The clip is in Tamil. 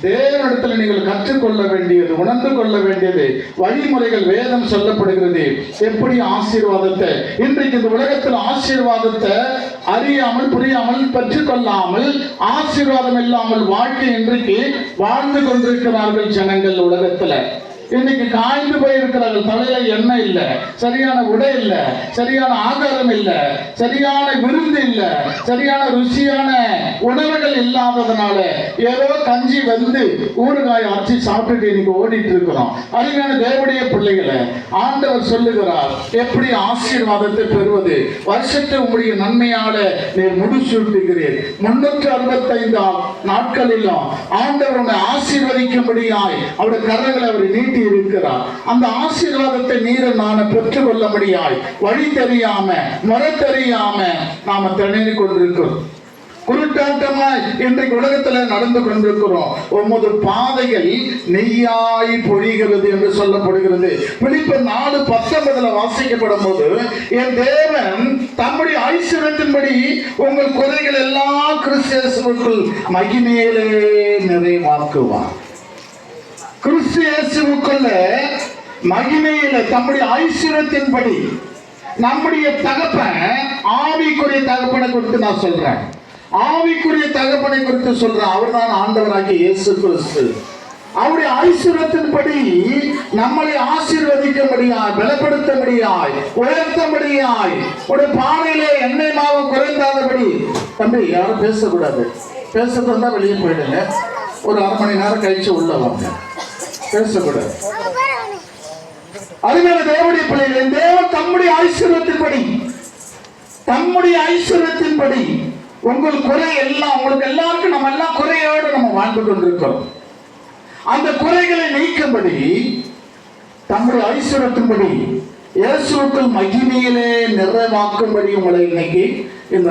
தேவனிடத்தில் நீங்கள் கற்றுக்கொள்ள வேண்டியது, உணர்ந்து கொள்ள வேண்டியது வழிமுறைகள் வேதம் சொல்லப்படுகிறது. எப்படி ஆசீர்வாதத்தை இன்றைக்கு இந்த உலகத்தில் ஆசீர்வாதத்தை அறியாமல் புரியாமல் பெற்றுக்கொள்ளாமல் ஆசீர்வாதம் இல்லாமல் வாழ்க்கை இன்றைக்கு வாழ்ந்து கொண்டிருக்கிறார்கள் ஜனங்கள் உலகத்துல. இன்னைக்கு காய்ந்து போயிருக்கிறார்கள். தலையில எண்ணெய் இல்ல, சரியான உடை இல்ல, சரியான ஆகாரம் இல்ல, சரியான விருந்து இல்ல, சரியான ருசியான உணவுகள் இல்லாததுனால ஏதோ கஞ்சி வந்து ஊறுகாய் அரைச்சி சாப்பிட்டுட்டு இன்னைக்கு ஓடிட்டு இருக்கிறோம். அருமையான தேவனுடைய பிள்ளைகளை ஆண்டவர் சொல்லுகிறார், எப்படி ஆசீர்வாதத்தை பெறுவது. வருஷத்தை உங்களுடைய நன்மையால நீர் முடிசூட்டுகிறீர். 365 நாட்களிலும் ஆண்டவர் உன்னை ஆசீர்வதிக்கும்படியாய் அவருடைய கரங்களை அவர் நீட்டி இருக்கிறார். அந்த ஆசீர்வாதத்தை நீரை நாம பெற்றுக் கொள்ள முடியாய் வழி தெரியாம முறை தெரியாம நாம திணறி கொண்டிருக்கிறோம். குருட்டாட்டமாய் இன்றைக்கு உலகத்தில் நடந்து கொண்டிருக்கிறோம். உமது பாதைகள் நெய்யாய் பொழிகிறது என்று சொல்லப்படுகிறது. பிலிப்பியர் 4:19 வாசிக்கப்படும் போது, என் தேவன் தம்முடைய ஐஸ்வர்யத்தின்படி உங்கள் குறைகள் எல்லாம் கிறிஸ்து இயேசுவுக்குள் மகிமையிலே நிறைவாக்குவார். கிறிஸ்து இயேசுவுக்குள்ள மகிமையில தம்முடைய ஐஸ்வர்யத்தின்படி நம்முடைய தகப்பன் ஆவிக்குரிய தகப்பனை குறித்து நான் சொல்றேன். ஆவிக்குரிய தகப்பனை குறித்து சொல்றேன். அவர் தான் ஆண்டவராகிய இயேசு கிறிஸ்து. அவருடைய ஐஸ்வர்யத்தின்படி நம்மளை ஆசீர்வதிக்கும்படியாய், பலப்படுத்தும்படியாய், உயர்த்தும்படியாய், ஒரு பானையிலே எண்ணெய் மாவு குறைந்தாதபடி. தம்பி யாரும் பேசக்கூடாது. பேசுறதா வெளியே போயிடுங்க. ஒரு 1/2 மணி நேரம் கழிச்சு உள்ள வாங்க. பேசக்கூடாது. அதுமாதிரி தேவனுடைய பிள்ளைகள், தேவன் தம்முடைய ஐஸ்வர்யத்தின்படி உங்கள் குறை எல்லாம், உங்களுக்கு எல்லாருக்கும் நம்ம எல்லாம் குறையோடு நம்ம வாழ்ந்து கொண்டிருக்கிறோம். அந்த குறைகளை நீக்கும்படி தம்முடைய ஐஸ்வர்யத்தின்படி இயேசுவுக்குள் மகிமையிலே நிறைவாக்கும்படி உங்களை இன்னைக்கு இந்த